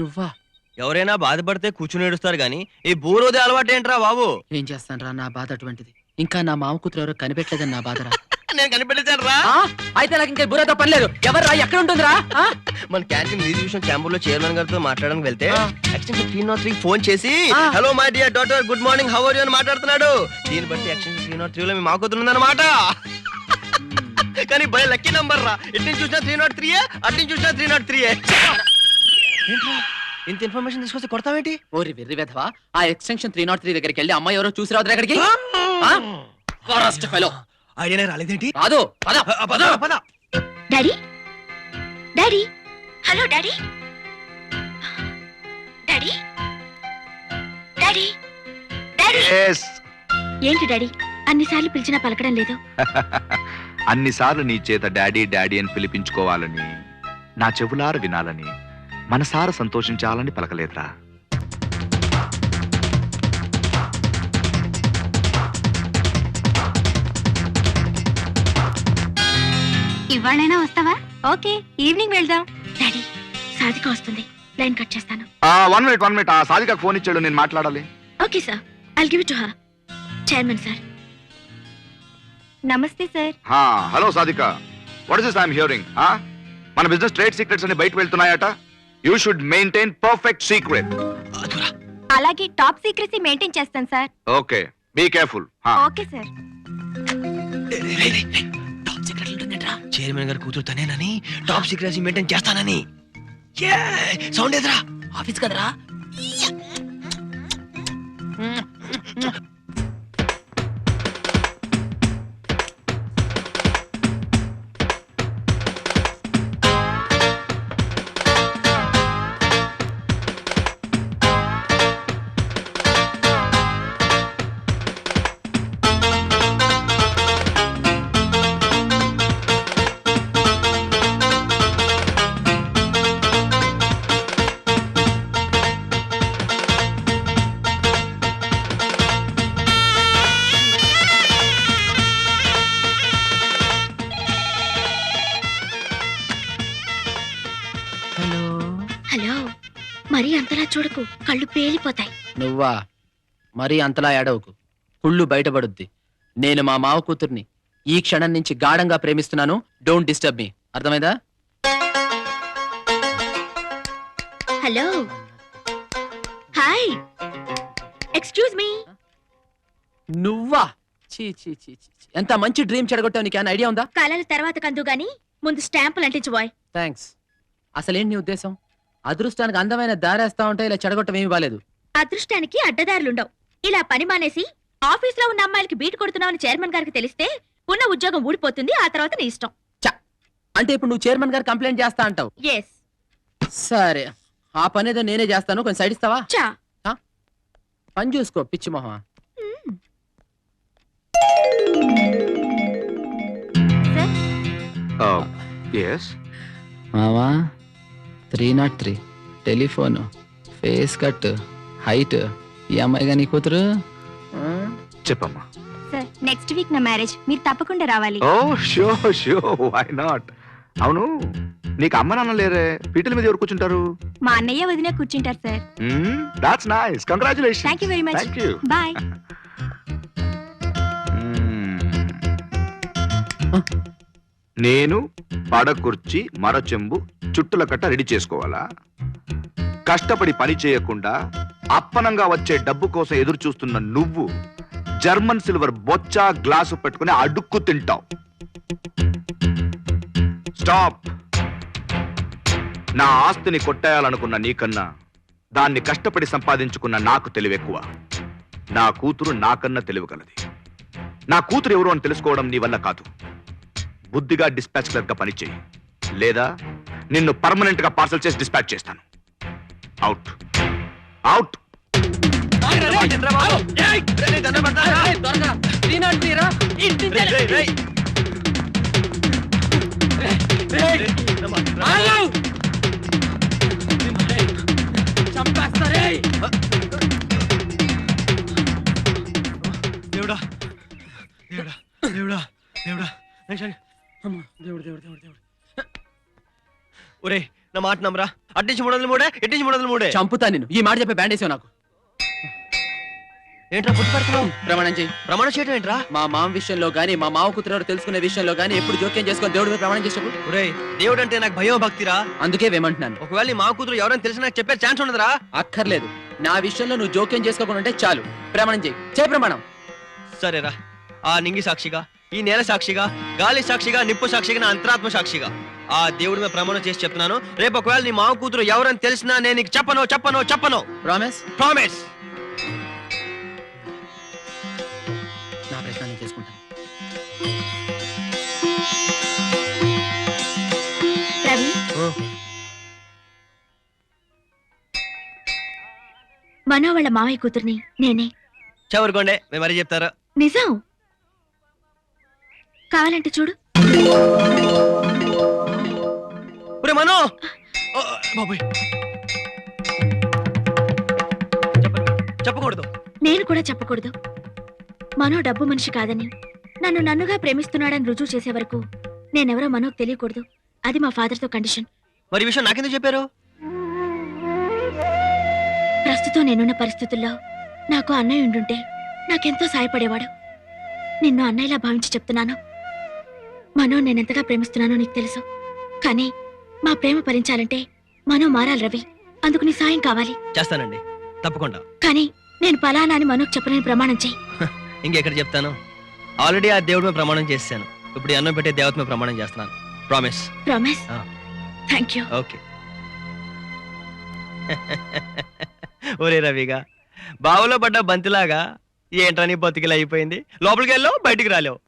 నువ్వా? ఎవరైనా బాధపడితే కూర్చుని ఏడుస్తారు గానీ ఈ బూరోదే అలవాటు ఏంట్రా బాబు? ఏం చేస్తానరా, నా బాధ అటువంటిది. ఇంకా నా మామ కూతురు ఎవరో కనిపెట్టలేదని నా బాధరా. నేను కనిపెట్టాను రా. అయితే నాకు ఇంకా బుర్రతో పని లేదు. ఎవర్రా, ఎక్కడ ఉంటుందిరా? మన క్యాంటీన్ రిజిస్ట్రేషన్ ఛాంబర్ లో చైర్మన్ గారితో మాట్లాడడానికి వెళ్తే ఎక్స్టెన్షన్ 303 ఫోన్ చేసి hello my dear daughter, good morning, how are you అని మాట్లాడుతున్నాడు. దీన్ని బట్టి ఎక్స్టెన్షన్ 303 లో మీ మాకుతుందన్నమాట. కానీ భలే లక్కీ నంబర్ రా. ఇటు నుంచి చూసినా 303, అటు నుంచి చూసినా 303. ఇంత ఇన్ఫర్మేషన్ తీసుకొస్తే కొడతావేంటి? ఓరి వెర్రి వెధవా, ఆ ఎక్స్టెన్షన్ 303 దగ్గరికి వెళ్ళి అమ్మాయి ఎవరో చూసి రాదు ఎక్కడికి. ఐడియానే రాలేదేంటి? రాదు. Daddy, daddy, hello daddy, daddy, daddy, daddy. ఏంటి డాడీ అన్నిసార్లు పిలిచినా పలకడం లేదు? అన్నిసార్లు నీ చేత డాడీ డాడీ అని పిలిపించుకోవాలని, నా చెవులారు వినాలని, మనసారా సంతోషించాలని పలకలేదురా. ఇవాళైనా వస్తావా? ఓకే, ఈవినింగ్ వెళ్దాం. డాడీ, సాధిక వస్తుంది, లైన్ కట్ చేస్తాను. 1 మినిట్. ఆ సాధికకు ఫోన్ ఇచ్చాడు, నేను మాట్లాడాలి. Okay sir, I'll give it to her. Chairman sir. నమస్తే sir. Hello Sadhika, what is this I'm hearing? మన బిజినెస్ ట్రేడ్ సీక్రెట్స్ అన్ని బయట వెళ్తున్నాయట. You should maintain perfect secret. అలాగే టాప్ సీక్రెసీ మెయింటైన్ చేస్తాను sir. Okay, be careful. Okay sir. Chairman గారు కూతురు తనేనని, టాప్ సీక్రెసీ మెయింటైన్ చేస్తానని. సౌండ్ ఎదురా, ఆఫీస్ కదరా. హలో, మరీ అంతలా చూడకు, కళ్ళు పేలిపోతాయి. నువ్వా? మరీ అంతలా ఏడవకు, కుళ్ళు బయటపడుద్ది. నేను మా మావ కూతుర్ని ఈ క్షణం నుంచి గాఢంగా ప్రేమిస్తున్నాను. డోంట్ డిస్టర్బ్ మీ, అర్థమైందా? Hello, hi, excuse me. నువ్వా? చీ చీ చీ చీ, ఎంత మంచి డ్రీమ్ చెడగొట్టావు. నీకు ఏమైనా ఐడియా ఉందా? కలల తర్వాత కందు గాని ముందు స్టాంపులు అంటించు బాయ్. థ్యాంక్స్. అసలేంటి నీ ఉద్దేశం? అదృష్టానికి అందమైన దారేస్తా ఉంటే ఇలా చెడగొట్టం ఏమీ బాలేదు. అదృష్టానికి అడ్డదారులుండవు. ఇలా పని మానేసి ఆఫీస్ లో ఉన్న అమ్మాయిలకి బీట్ కొడుతున్నావని చైర్మన్ గారికి తెలిస్తే ఉన్న ఉద్యోగం ఊడిపోతుంది. ఆ తర్వాత నీ ఇష్టం. అంటే ఇప్పుడు నువ్వు చైర్మన్ గారు కంప్లైంట్ చేస్తా అంటావు? ఎస్. సరే, ఆ పని ఏదో నేనే చేస్తాను, కొంచెం సైడ్ ఇస్తావా? పని చూసుకో పిచ్చి మొహం. మావా, 303 టెలిఫోన్, ఫేస్ కట్, హైట్, ఈ అమ్మాయిగా నీ కూతురు. చెప్పమ్మా. సార్, నెక్స్ట్ వీక్ నా మ్యారేజ్, మీరు తప్పకుండా రావాలి. Oh sure, why not. అవును, నీకు అమ్మ నాన్న లేరే, పీటల మీద ఎవరు కూర్చుంటారు? మా అన్నయ్య వదిన కూర్చుంటారు sir. That's nice, congratulations. Thank you very much. Thank you. Bye. నేను పడకుర్చి, మరచెంబు, చుట్టుల కట్ట రెడీ చేసుకోవాలా? కష్టపడి పని చేయకుండా అప్పనంగా వచ్చే డబ్బు కోసం ఎదురు చూస్తున్న నువ్వు జర్మన్ సిల్వర్ బొచ్చా గ్లాసు పెట్టుకుని అడుక్కు తింటావు. స్టాప్. నా ఆస్తిని కొట్టేయాలనుకున్న నీకన్నా దాన్ని కష్టపడి సంపాదించుకున్న నాకు తెలివెక్కువ. నా కూతురు నాకన్నా తెలివిగలది. నా కూతురు ఎవరు అని తెలుసుకోవడం నీ వల్ల కాదు. బుద్ధిగా డిస్పాచ్ క్లర్క్ గా పనిచేయి, లేదా నిన్ను పర్మనెంట్ గా పార్సల్ చేసి డిస్పాచ్ చేస్తాను. Out out. దేవుడా దేవుడా దేవుడా దేవుడా. ఒరే, నా మాట నమ్మరా. అట్టించి 303, ఇట్టించి 303. చంపుతా నేను. ఈ మాట చెప్పే బ్యాండ్ వేసావు నాకు. ఏంట్రా పుట్టి పెడుతున్నావు? ప్రమాణం చేయి. ప్రమాణం చేయడం ఏంట్రా? మా మామ విషయంలో గానీ మా మావ కూతురు తెలుసుకునే విషయంలో గానీ ఎప్పుడు జోక్యం చేసుకొని దేవుడి మీద ప్రమాణం చేసావు. ఒరేయ్, దేవుడు అంటే నాకు భయం భక్తిరా. అందుకే వేమంటున్నాను. ఒకవేళ నీ మా కూతురు ఎవరైనా తెలిసి నాకు చెప్పే ఛాన్స్ ఉండదురా. అక్కర్లేదు. నా విషయంలో నువ్వు జోక్యం చేసుకోకుండా ఉంటే చాలు. ప్రమాణం చేయి. చేయి ప్రమాణం. సరేరా. ఆ నింగి సాక్షిగా, ఈ నేల సాక్షిగా, గాలి సాక్షిగా, నిప్పు సాక్షిగా, నా అంతరాత్మ సాక్షిగా ఆ దేవుడి మీద ప్రమాణం చేసి చెప్తున్నాను. రేపు ఒకవేళ నీ మావ కూతురు ఎవరైనా తెలిసినా నేను నీకు చెప్పను. ప్రామిస్. ప్రామిస్. నా ప్రశ్న నేను చేసుకుంటాను. రవి, మనో వాళ్ళ మావయ్య కూతుర్ని నేనే. చవరుకోండి, మేము మరీ చెప్తారు. నిజం. కావాలంటే చూడు. ఒరే మనో, బాబోయ్, చెప్పకూడదు. నేను కూడా చెప్పకూడదు. మనో డబ్బు మనిషి కాదని, నన్ను నన్నుగా ప్రేమిస్తున్నాడని రుజువు చేసే వరకు నేనెవరో మనోకు తెలియకూడదు. అది మా ఫాదర్తో కండిషన్. మరి ఈ విషయం నాకెందుకు చెప్పారు? ప్రస్తుతం నేనున్న పరిస్థితుల్లో నాకు అన్నయ్య ఉండుంటే నాకెంతో సాయపడేవాడు. నిన్ను అన్నయ్యలా భావించి చెప్తున్నాను. మనో నేనెంతగా ప్రేమిస్తున్నానో నీకు తెలుసు. కానీ మా ప్రేమ భరించాలంటే మనో మారాలి రవి. అందుకు నీ సాయం కావాలి. చేస్తానండి, తప్పకుండా. కానీ నేను పలానా అని మనోకు చెప్పలేని ప్రమాణం చెయ్యి. ఇంకెక్కడ చెప్తాను? ఆల్రెడీ ఆ దేవుడి మీద ప్రమాణం చేశాను. ఇప్పుడు ఈ అన్నం పెట్టే దేవత మీద ప్రమాణం చేస్తున్నాను. ప్రామిస్. ప్రామిస్. ఆ. Thank you. ఓకే. ఒరే రవిగా, బావులో పడ్డ బంతిలాగా ఏంట్రా నీ బతికిలా అయిపోయింది. లోపలికి వెళ్ళావు, బయటికి రాలేవు.